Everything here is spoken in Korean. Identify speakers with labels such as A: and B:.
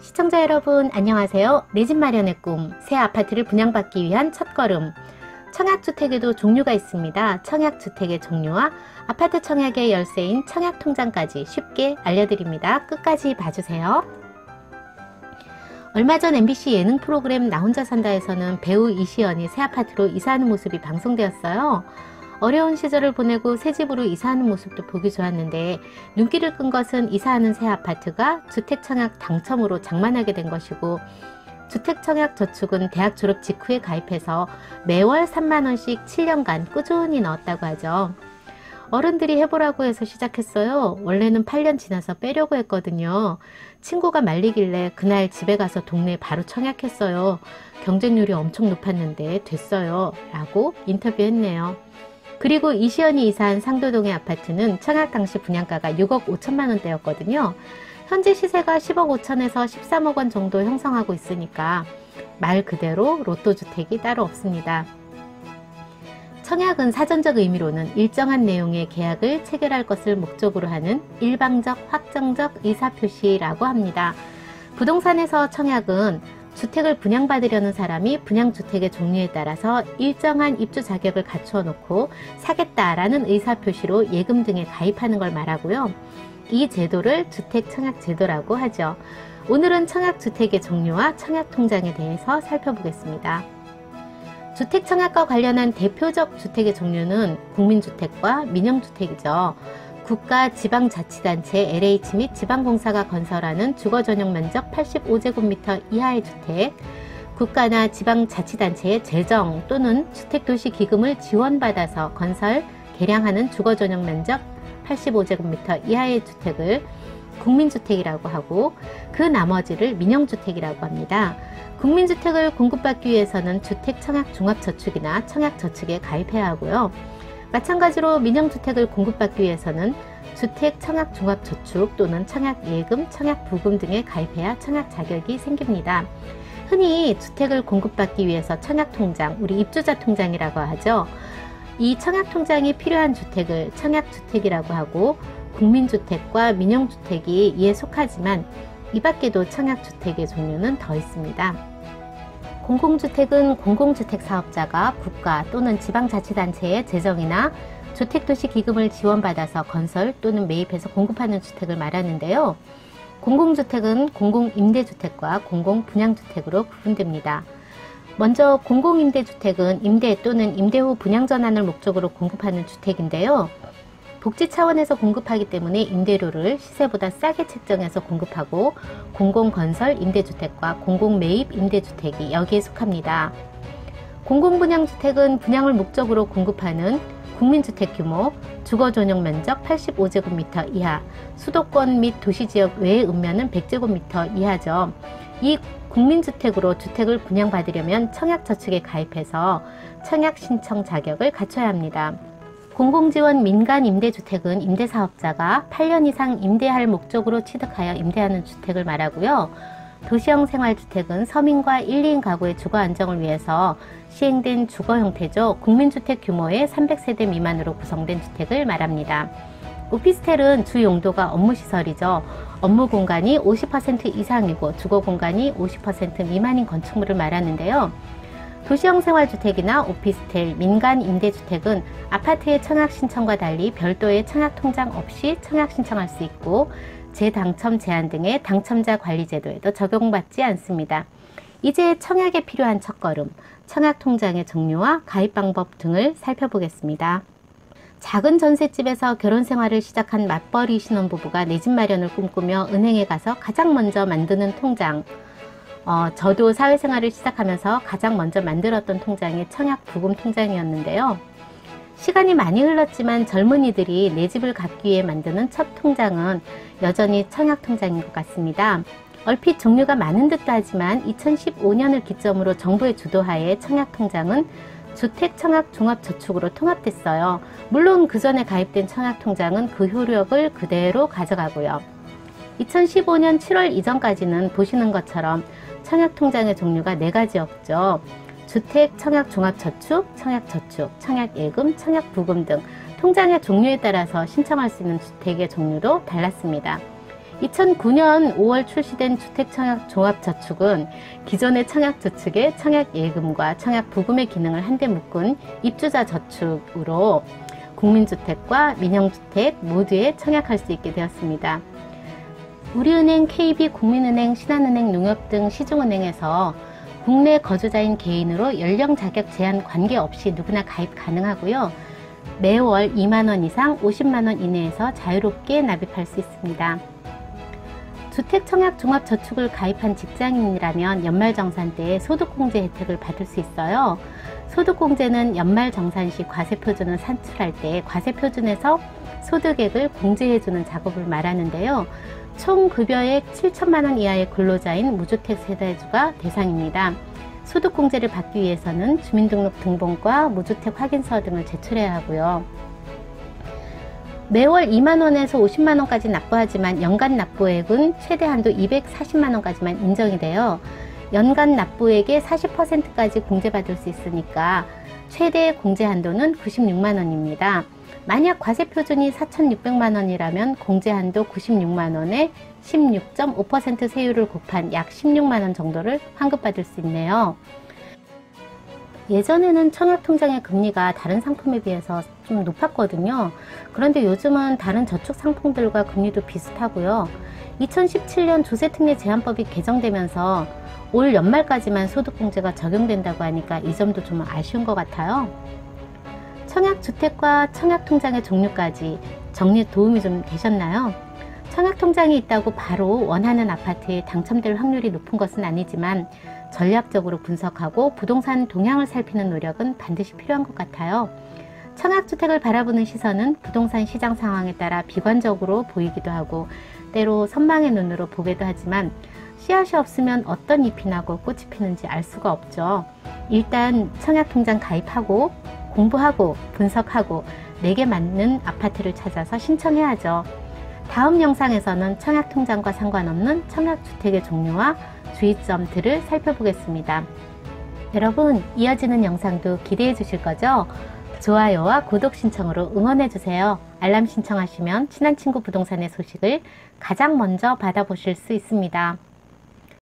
A: 시청자 여러분 안녕하세요. 내 집 마련의 꿈, 새 아파트를 분양받기 위한 첫걸음. 청약주택에도 종류가 있습니다. 청약주택의 종류와 아파트 청약의 열쇠인 청약통장까지 쉽게 알려드립니다. 끝까지 봐주세요. 얼마 전 MBC 예능 프로그램 나 혼자 산다에서는 배우 이시연이 새 아파트로 이사하는 모습이 방송되었어요. 어려운 시절을 보내고 새 집으로 이사하는 모습도 보기 좋았는데 눈길을 끈 것은 이사하는 새 아파트가 주택청약 당첨으로 장만하게 된 것이고, 주택청약저축은 대학 졸업 직후에 가입해서 매월 3만원씩 7년간 꾸준히 넣었다고 하죠. 어른들이 해보라고 해서 시작했어요. 원래는 8년 지나서 빼려고 했거든요. 친구가 말리길래 그날 집에 가서 동네에 바로 청약했어요. 경쟁률이 엄청 높았는데 됐어요 라고 인터뷰했네요. 그리고 이시연이 이사한 상도동의 아파트는 청약 당시 분양가가 6억 5천만 원대였거든요. 현재 시세가 10억 5천에서 13억 원 정도 형성하고 있으니까 말 그대로 로또주택이 따로 없습니다. 청약은 사전적 의미로는 일정한 내용의 계약을 체결할 것을 목적으로 하는 일방적, 확정적 의사표시라고 합니다. 부동산에서 청약은 주택을 분양받으려는 사람이 분양주택의 종류에 따라서 일정한 입주 자격을 갖추어 놓고 사겠다라는 의사표시로 예금 등에 가입하는 걸 말하고요. 이 제도를 주택청약제도라고 하죠. 오늘은 청약주택의 종류와 청약통장에 대해서 살펴보겠습니다. 주택청약과 관련한 대표적 주택의 종류는 국민주택과 민영주택이죠. 국가 지방자치단체 LH 및 지방공사가 건설하는 주거전용 면적 85제곱미터 이하의 주택, 국가나 지방자치단체의 재정 또는 주택도시기금을 지원받아서 건설, 개량하는 주거전용 면적 85제곱미터 이하의 주택을 국민주택이라고 하고, 그 나머지를 민영주택이라고 합니다. 국민주택을 공급받기 위해서는 주택청약종합저축이나 청약저축에 가입해야 하고요. 마찬가지로 민영주택을 공급받기 위해서는 주택청약종합저축 또는 청약예금, 청약부금 등에 가입해야 청약 자격이 생깁니다. 흔히 주택을 공급받기 위해서 청약통장, 우리 입주자 통장이라고 하죠. 이 청약통장이 필요한 주택을 청약주택이라고 하고, 국민주택과 민영주택이 이에 속하지만 이 밖에도 청약주택의 종류는 더 있습니다. 공공주택은 공공주택 사업자가 국가 또는 지방자치단체의 재정이나 주택도시기금을 지원받아서 건설 또는 매입해서 공급하는 주택을 말하는데요. 공공주택은 공공임대주택과 공공분양주택으로 구분됩니다. 먼저 공공임대주택은 임대 또는 임대 후 분양전환을 목적으로 공급하는 주택인데요. 복지 차원에서 공급하기 때문에 임대료를 시세보다 싸게 책정해서 공급하고, 공공건설 임대주택과 공공매입 임대주택이 여기에 속합니다. 공공분양주택은 분양을 목적으로 공급하는 국민주택 규모, 주거전용 면적 85제곱미터 이하, 수도권 및 도시지역 외의 읍면은 100제곱미터 이하죠. 이 국민주택으로 주택을 분양받으려면 청약저축에 가입해서 청약신청 자격을 갖춰야 합니다. 공공지원 민간임대주택은 임대사업자가 8년 이상 임대할 목적으로 취득하여 임대하는 주택을 말하고요. 도시형 생활주택은 서민과 1, 2인 가구의 주거 안정을 위해서 시행된 주거 형태죠. 국민주택 규모의 300세대 미만으로 구성된 주택을 말합니다. 오피스텔은 주 용도가 업무시설이죠. 업무 공간이 50% 이상이고 주거 공간이 50% 미만인 건축물을 말하는데요. 도시형 생활주택이나 오피스텔, 민간 임대주택은 아파트의 청약 신청과 달리 별도의 청약 통장 없이 청약 신청할 수 있고, 재당첨 제한 등의 당첨자 관리 제도에도 적용받지 않습니다. 이제 청약에 필요한 첫걸음, 청약 통장의 종류와 가입 방법 등을 살펴보겠습니다. 작은 전셋집에서 결혼 생활을 시작한 맞벌이 신혼부부가 내 집 마련을 꿈꾸며 은행에 가서 가장 먼저 만드는 통장, 저도 사회생활을 시작하면서 가장 먼저 만들었던 통장이 청약부금 통장이었는데요. 시간이 많이 흘렀지만 젊은이들이 내 집을 갖기 위해 만드는 첫 통장은 여전히 청약통장인 것 같습니다. 얼핏 종류가 많은 듯도 하지만 2015년을 기점으로 정부의 주도하에 청약통장은 주택청약종합저축으로 통합됐어요. 물론 그 전에 가입된 청약통장은 그 효력을 그대로 가져가고요. 2015년 7월 이전까지는 보시는 것처럼 청약통장의 종류가 4가지였죠. 주택, 청약종합저축, 청약저축, 청약예금, 청약부금 등 통장의 종류에 따라서 신청할 수 있는 주택의 종류도 달랐습니다. 2009년 5월 출시된 주택청약종합저축은 기존의 청약저축에 청약예금과 청약부금의 기능을 한데 묶은 입주자 저축으로 국민주택과 민영주택 모두에 청약할 수 있게 되었습니다. 우리은행, KB, 국민은행, 신한은행, 농협 등 시중은행에서 국내 거주자인 개인으로 연령 자격 제한 관계없이 누구나 가입 가능하고요. 매월 2만원 이상 50만원 이내에서 자유롭게 납입할 수 있습니다. 주택청약종합저축을 가입한 직장인이라면 연말정산 때 소득공제 혜택을 받을 수 있어요. 소득공제는 연말정산 시 과세표준을 산출할 때 과세표준에서 소득액을 공제해주는 작업을 말하는데요. 총 급여액 7천만원 이하의 근로자인 무주택 세대주가 대상입니다. 소득공제를 받기 위해서는 주민등록 등본과 무주택 확인서 등을 제출해야 하고요. 매월 2만원에서 50만원까지 납부하지만 연간 납부액은 최대 한도 240만원까지만 인정이 돼요. 연간 납부액의 40%까지 공제받을 수 있으니까 최대 공제 한도는 96만원입니다. 만약 과세표준이 4,600만원이라면 공제한도 96만원에 16.5% 세율을 곱한 약 16만원 정도를 환급받을 수 있네요. 예전에는 청약통장의 금리가 다른 상품에 비해서 좀 높았거든요. 그런데 요즘은 다른 저축 상품들과 금리도 비슷하고요. 2017년 조세특례 제한법이 개정되면서 올 연말까지만 소득공제가 적용된다고 하니까 이 점도 좀 아쉬운 것 같아요. 청약주택과 청약통장의 종류까지 정리에 도움이 좀 되셨나요? 청약통장이 있다고 바로 원하는 아파트에 당첨될 확률이 높은 것은 아니지만 전략적으로 분석하고 부동산 동향을 살피는 노력은 반드시 필요한 것 같아요. 청약주택을 바라보는 시선은 부동산 시장 상황에 따라 비관적으로 보이기도 하고 때로 선망의 눈으로 보기도 하지만 씨앗이 없으면 어떤 잎이 나고 꽃이 피는지 알 수가 없죠. 일단 청약통장 가입하고 공부하고 분석하고 내게 맞는 아파트를 찾아서 신청해야죠. 다음 영상에서는 청약통장과 상관없는 청약주택의 종류와 주의점들을 살펴보겠습니다. 여러분, 이어지는 영상도 기대해 주실 거죠? 좋아요와 구독 신청으로 응원해 주세요. 알람 신청하시면 친한 친구 부동산의 소식을 가장 먼저 받아보실 수 있습니다.